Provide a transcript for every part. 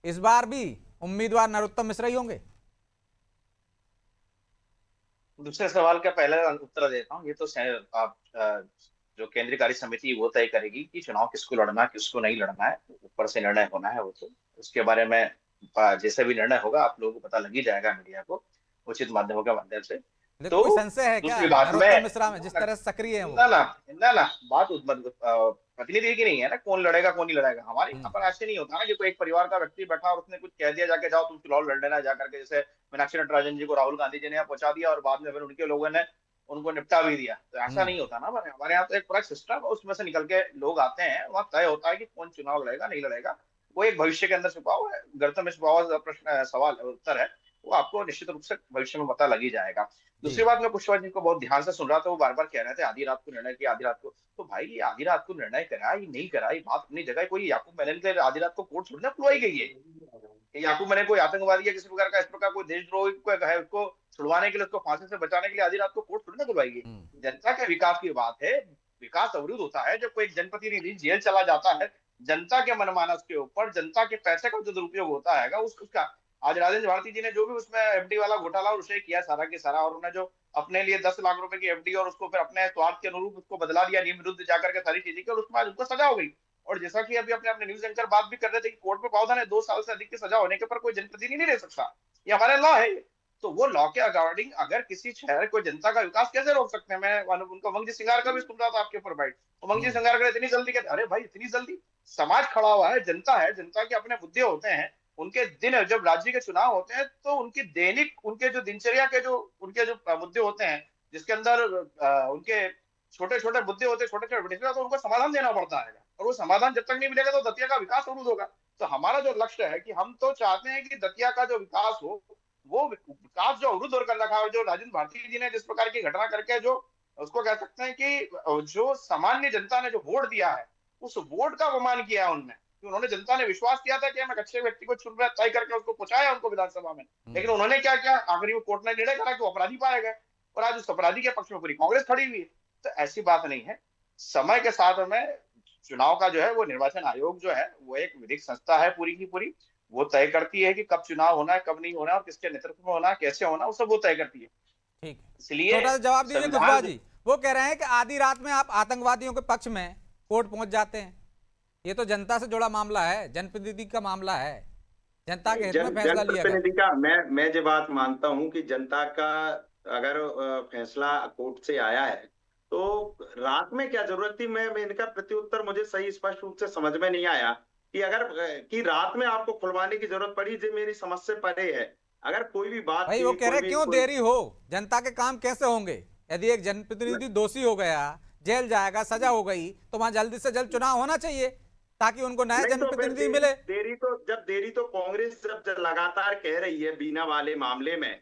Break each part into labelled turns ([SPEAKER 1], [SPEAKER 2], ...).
[SPEAKER 1] इस बार भी उम्मीदवार नरोत्तम मिश्रा ही होंगे?
[SPEAKER 2] दूसरे सवाल का पहले उत्तर देता हूँ। ये तो आप जो केंद्रीय कार्य समिति वो तय करेगी कि चुनाव किसको लड़ना है किसको नहीं लड़ना है। ऊपर से निर्णय होना है वो तो उसके बारे में जैसे भी निर्णय होगा आप लोगों को पता लग ही जाएगा, मीडिया को उचित माध्यमों के माध्यम से।
[SPEAKER 1] देखो,
[SPEAKER 2] तो
[SPEAKER 1] कोई संशय है क्या
[SPEAKER 2] दूसरी बात में
[SPEAKER 1] नरोत्तम मिश्रा में, जिस तरह से सक्रिय है वो?
[SPEAKER 2] ना ना ना ना बात प्रतिनिधि की नहीं है ना, कौन लड़ेगा कौन नहीं लड़ेगा। हमारे यहाँ
[SPEAKER 1] हम्म।
[SPEAKER 2] पर ऐसे नहीं होता ना कि कोई एक परिवार का व्यक्ति बैठा और उसने कुछ कह दिया जाके जाओ तुम चुनाव लड़ लेना जा करके, जैसे मीनाक्षी नटराजन जी को राहुल गांधी जी ने यहाँ पहुंचा दिया और बाद में फिर उनके लोगों ने उनको निपटा भी दिया। तो ऐसा
[SPEAKER 1] हम्म।
[SPEAKER 2] नहीं होता ना, हमारे यहाँ तो एक पूरा सिस्टम है, उसमें से निकल के लोग आते हैं, वहाँ तय होता है कि कौन चुनाव लड़ेगा नहीं लड़ेगा। वो एक भविष्य के अंदर छुपा हुआ है, गर्त में छुपा हुआ प्रश्न सवाल उत्तर है, वो आपको निश्चित रूप से भविष्य में पता लग ही जाएगा।
[SPEAKER 1] जी।
[SPEAKER 2] दूसरी बात, मैं कुशवाहा जी को बहुत ध्यान से सुन रहा था, वो बार बार कह रहे थे आधी रात को निर्णय किया आधी रात को। तो भाई ये आधी रात को निर्णय करा ये नहीं करा, ये बात अपनी जगह। कोई याकूब मैनन के आधी रात को कोर्ट थोड़ी ना खुलवाई गई है। याकूब मैनन कोई आतंकवादी या किसी प्रकार का इस प्रकार कोई देशद्रोही को है, उसको छुड़वाने के लिए उसको फांसी से बचाने के लिए आधी रात को कोर्ट थोड़ी ना खुलवाई गई।
[SPEAKER 1] हम्म।
[SPEAKER 2] जनता के विकास की बात है। विकास अवरुद्ध होता है जब कोई जनप्रतिनिधि जेल चला जाता है, जनता के मनमानस के ऊपर जनता के पैसे का जो दुरुपयोग होता है उसका। आज राजेंद्र भारती जी ने जो भी उसमें एफडी वाला घोटाला उसे किया सारा के सारा, और उन्होंने जो अपने लिए 10 लाख रुपए की एफडी और उसको फिर अपने स्वार्थ के अनुरूप उसको बदला दिया नियम विरुद्ध जाकर के सारी चीजें की, और उसके बाद उनको सजा हो गई। और जैसा कि अभी अपने अपने न्यूज एंकर बात भी कर रहे थे कि कोर्ट में प्रावधान है 2 साल से अधिक की सजा होने के पर कोई जनप्रतिनिधि नहीं रह सकता, ये हमारे लॉ है। तो वो लॉ के अकॉर्डिंग अगर किसी शहर को जनता का विकास कैसे रोक सकते हैं। मैं उनको उमंग जी सिंगार का भी सुन रहा था आपके ऊपर बाइट। उमंग जी
[SPEAKER 1] हम्म।
[SPEAKER 2] सिंगार का इतनी जल्दी कहते, अरे भाई इतनी जल्दी, समाज खड़ा हुआ है, जनता है, जनता के अपने मुद्दे होते हैं। उनके दिन जब राज्य के चुनाव होते हैं तो उनकी दैनिक उनके जो दिनचर्या के जो उनके जो मुद्दे होते हैं, जिसके अंदर उनके छोटे छोटे मुद्दे होते हैं, छोटे छोटे तो उनको समाधान देना पड़ता है। और वो समाधान जब तक नहीं मिलेगा तो दतिया का विकास अवरुद्ध होगा। तो हमारा जो लक्ष्य है कि हम तो चाहते हैं कि दतिया का जो विकास हो, वो विकास जो अवरुद्ध कर रखा है, और जो राजेंद्र भारती जी ने जिस प्रकार की घटना करके जो उसको कह सकते हैं कि जो सामान्य जनता ने जो वोट दिया है, उस वोट का अपमान किया है उन्होंने। कि उन्होंने, जनता ने विश्वास किया था कि हम एक अच्छे व्यक्ति को चुन रहे तय करके उसको पहुंचाया उनको विधानसभा में, लेकिन उन्होंने क्या किया, आखिरी में कोर्ट ने निर्णय करा कि वो अपराधी पाए गए। और आज उस अपराधी के पक्ष में पूरी कांग्रेस खड़ी हुई है। तो ऐसी बात नहीं है। समय के साथ में चुनाव का जो है वो निर्वाचन आयोग जो है वो एक विधिक संस्था है पूरी की पूरी। वो तय करती है कि कब चुनाव होना है कब नहीं होना है और किसके नेतृत्व में होना है कैसे होना है, वो सब वो तय करती है।
[SPEAKER 1] ठीक है,
[SPEAKER 2] इसलिए
[SPEAKER 1] छोटा सा जवाब दीजिए कुशवाहा
[SPEAKER 2] संविधान
[SPEAKER 1] जी। वो कह रहे हैं कि आधी रात में आप आतंकवादियों के पक्ष में कोर्ट पहुंच जाते हैं। ये तो जनता से जुड़ा मामला है, जनप्रतिनिधि का मामला है, जनता के हित में फैसला लिया गया।
[SPEAKER 3] जनप्रतिनिधि का मैं जो बात मानता हूं कि जनता का अगर फैसला कोर्ट से आया है तो रात में क्या जरूरत थी। मैं इनका प्रत्युत्तर मुझे सही स्पष्ट रूप से समझ में नहीं आया कि अगर कि रात में आपको खुलवाने की जरूरत पड़ी, जो मेरी समझ से परे है। अगर कोई भी बात
[SPEAKER 1] भाई वो
[SPEAKER 3] थी
[SPEAKER 1] कह
[SPEAKER 3] कोई
[SPEAKER 1] रहे
[SPEAKER 3] भी
[SPEAKER 1] क्यों
[SPEAKER 3] कोई
[SPEAKER 1] देरी हो, जनता के काम कैसे होंगे? यदि एक जनप्रतिनिधि दोषी हो गया, जेल जाएगा, सजा हो गई, तो वहां जल्दी से जल्द चुनाव होना चाहिए ताकि उनको नया
[SPEAKER 3] नहीं तो फिर
[SPEAKER 1] जनप्रतिनिधि मिले।
[SPEAKER 3] देरी तो कांग्रेस जब लगातार कह रही है बीना वाले मामले में।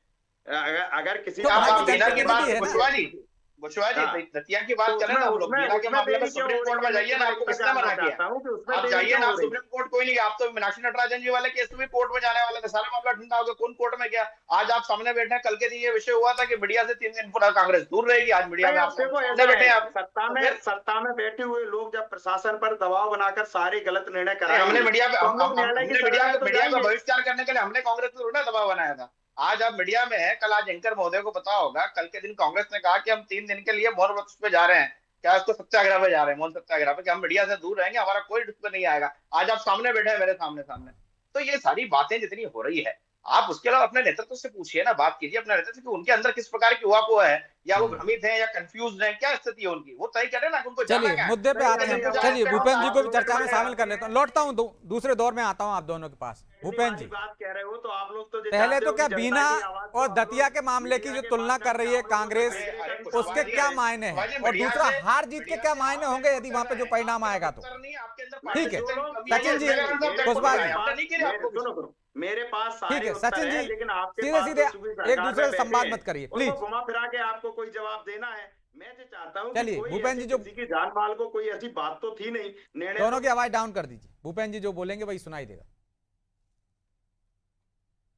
[SPEAKER 3] अगर किसी
[SPEAKER 1] तो भाई वो
[SPEAKER 2] आप बीना की
[SPEAKER 1] जनप्रतिनिधि
[SPEAKER 2] बात,
[SPEAKER 1] है ना।
[SPEAKER 2] बुशवा जी
[SPEAKER 3] हाँ,
[SPEAKER 2] दतिया की
[SPEAKER 3] तो
[SPEAKER 2] बात करें
[SPEAKER 3] उसमें
[SPEAKER 2] ना हम लोग,
[SPEAKER 3] उसमें
[SPEAKER 2] बीना के
[SPEAKER 3] उसमें
[SPEAKER 2] मामले में
[SPEAKER 3] देरी क्यों
[SPEAKER 2] सुप्रीम
[SPEAKER 3] हो रही
[SPEAKER 2] कोर्ट
[SPEAKER 3] है,
[SPEAKER 2] में जाइए
[SPEAKER 3] लेकिन
[SPEAKER 2] ना,
[SPEAKER 3] मैं
[SPEAKER 2] आपको
[SPEAKER 3] ये
[SPEAKER 2] किसने
[SPEAKER 3] जानना
[SPEAKER 2] मना किया।
[SPEAKER 3] चाहता हूँ कि उसमें
[SPEAKER 2] आप
[SPEAKER 3] देरी
[SPEAKER 2] जाइए
[SPEAKER 3] क्यों
[SPEAKER 2] ना,
[SPEAKER 3] हो
[SPEAKER 2] आप
[SPEAKER 3] रही
[SPEAKER 2] सुप्रीम कोर्ट कोई नहीं गया, आप तो मीनाक्षी नटराजन जी वाले केस में कोर्ट में जाने वाले थे, सारा मामला ठंडा हो गया, कौन कोर्ट में गया। आज आप सामने बैठे हैं, कल के दिन ये विषय हुआ था कि मीडिया से 3 दिन पूरा कांग्रेस दूर रहेगी, आज मीडिया
[SPEAKER 3] नहीं।
[SPEAKER 2] में
[SPEAKER 3] अब
[SPEAKER 2] आप
[SPEAKER 3] देखो
[SPEAKER 2] सामने
[SPEAKER 3] ऐसा
[SPEAKER 2] बैठे
[SPEAKER 3] है,
[SPEAKER 2] हैं आप। तो फिर
[SPEAKER 3] सत्ता में बैठे हुए लोग जब प्रशासन पर दबाव बनाकर सारे गलत निर्णय
[SPEAKER 2] नहीं, हमने
[SPEAKER 3] कराएंगे
[SPEAKER 2] मीडिया पे
[SPEAKER 3] तो हम लोग न्यायालय की
[SPEAKER 2] हमने
[SPEAKER 3] शरण में तो
[SPEAKER 2] मीडिया का
[SPEAKER 3] जाएंगे।
[SPEAKER 2] बहिष्कार करने के लिए हमने कांग्रेस पर थोड़ा दबाव बनाया था। आज आप मीडिया में है, कल आज एंकर महोदय को पता होगा, कल के दिन कांग्रेस ने कहा कि हम 3 दिन के लिए मौन व्रत पे जा रहे हैं, क्या उसको सत्याग्रह पे जा रहे हैं, मौन सत्याग्रह पे, कि हम मीडिया से दूर रहेंगे, हमारा कोई दुश्मन नहीं आएगा। आज आप सामने बैठे हैं मेरे सामने सामने। तो ये सारी बातें जितनी हो रही है, आप उसके अलावा अपने नेतृत्व से पूछिए ना, बात कीजिए अपने नेतृत्व की, उनके अंदर किस प्रकार की ऊहापोह है, या वो भ्रमित है या कंफ्यूज है, क्या स्थिति है उनकी, वो तय करें ना, उनको जाना
[SPEAKER 1] चलिए
[SPEAKER 2] क्या है।
[SPEAKER 1] मुद्दे पे
[SPEAKER 3] नहीं
[SPEAKER 1] आते हैं।
[SPEAKER 3] नहीं,
[SPEAKER 2] जिनको
[SPEAKER 3] अब
[SPEAKER 2] जाना है
[SPEAKER 1] चलिए
[SPEAKER 2] उससे
[SPEAKER 1] भूपेंद्र जी को भी
[SPEAKER 2] हम
[SPEAKER 1] चर्चा में
[SPEAKER 2] लोग
[SPEAKER 1] शामिल कर लेता हूँ, लौटता हूँ दूसरे दौर में आता हूँ आप दोनों के पास। भूपेंद्र
[SPEAKER 3] वाली
[SPEAKER 1] जी,
[SPEAKER 3] बात कह रहे हो तो आप लोग तो ये
[SPEAKER 1] पहले
[SPEAKER 3] चाहते
[SPEAKER 1] तो
[SPEAKER 3] हो
[SPEAKER 1] क्या
[SPEAKER 3] कि जनता
[SPEAKER 1] बीना
[SPEAKER 3] की आवाज को
[SPEAKER 1] और
[SPEAKER 3] हम
[SPEAKER 1] दतिया
[SPEAKER 3] लोग
[SPEAKER 1] के मामले की
[SPEAKER 3] मीडिया
[SPEAKER 1] जो
[SPEAKER 3] के
[SPEAKER 1] तुलना
[SPEAKER 3] माध्यम
[SPEAKER 1] कर
[SPEAKER 3] से
[SPEAKER 1] रही है
[SPEAKER 3] आप लोगों तक
[SPEAKER 1] कांग्रेस,
[SPEAKER 3] भेजने का
[SPEAKER 1] उसके
[SPEAKER 3] काम
[SPEAKER 1] क्या
[SPEAKER 3] है।
[SPEAKER 1] मायने हैं?
[SPEAKER 2] शिवाजी
[SPEAKER 1] और दूसरा, हार जीत के
[SPEAKER 2] मीडिया
[SPEAKER 1] क्या
[SPEAKER 2] से
[SPEAKER 1] मायने
[SPEAKER 2] आप
[SPEAKER 1] होंगे
[SPEAKER 2] इनपुट
[SPEAKER 1] यदि
[SPEAKER 2] कर
[SPEAKER 1] वहां पे
[SPEAKER 2] रहे
[SPEAKER 1] जो
[SPEAKER 2] हैं,
[SPEAKER 1] परिणाम
[SPEAKER 2] आपके
[SPEAKER 1] आएगा तो?
[SPEAKER 2] उत्तर नहीं, आपके अंदर
[SPEAKER 1] ठीक है,
[SPEAKER 3] जो
[SPEAKER 2] पार्टिसिपेंट
[SPEAKER 3] लोग
[SPEAKER 2] कमी है,
[SPEAKER 1] सचिन जी,
[SPEAKER 2] मेरे अंदर
[SPEAKER 3] मेरे
[SPEAKER 2] रिपोर्ट
[SPEAKER 1] कुशवाहा
[SPEAKER 2] कराए,
[SPEAKER 1] जी,
[SPEAKER 2] हमने नहीं किया आपको
[SPEAKER 3] सुनो
[SPEAKER 2] कुछ।
[SPEAKER 3] सुनो, मेरे पास
[SPEAKER 1] ठीक
[SPEAKER 3] सारे
[SPEAKER 1] है
[SPEAKER 3] उत्तर
[SPEAKER 1] सचिन
[SPEAKER 3] हैं,
[SPEAKER 1] जी,
[SPEAKER 3] लेकिन आपके
[SPEAKER 1] सीधे
[SPEAKER 3] पास
[SPEAKER 1] सीधे
[SPEAKER 3] जो सूबी
[SPEAKER 1] एक
[SPEAKER 3] सरकार
[SPEAKER 1] दूसरे
[SPEAKER 3] में
[SPEAKER 1] से
[SPEAKER 3] बैठे
[SPEAKER 1] संवाद
[SPEAKER 3] हैं
[SPEAKER 1] मत करिए
[SPEAKER 3] उनको
[SPEAKER 1] प्लीज।
[SPEAKER 3] घुमा फिरा के आपको कोई जवाब देना है। मैं जो चाहता हूँ कि
[SPEAKER 1] चलिए
[SPEAKER 3] कोई
[SPEAKER 1] भूपेंद्र
[SPEAKER 3] ऐसी
[SPEAKER 1] जी, जो
[SPEAKER 3] किसी की जान माल को कोई ऐसी बात तो थी नहीं, निर्णय
[SPEAKER 1] दोनों
[SPEAKER 3] तो
[SPEAKER 1] की आवाज डाउन कर दीजिए, भूपेंद्र जी जो बोलेंगे वही सुनाई देगा।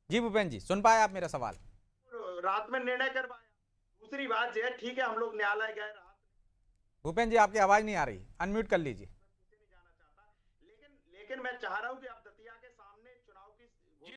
[SPEAKER 1] जी भूपेंद्र जी, सुन पाए आप मेरा सवाल?
[SPEAKER 3] रात में निर्णय करवाया। दूसरी बात जो है, ठीक है हम लोग न्यायालय गए रात
[SPEAKER 1] भूपेंद्र जी आपकी आवाज नहीं आ रही, अनम्यूट कर लीजिए।
[SPEAKER 3] में, नहीं जाना चाहता, लेकिन मैं चाह रहा हूँ कि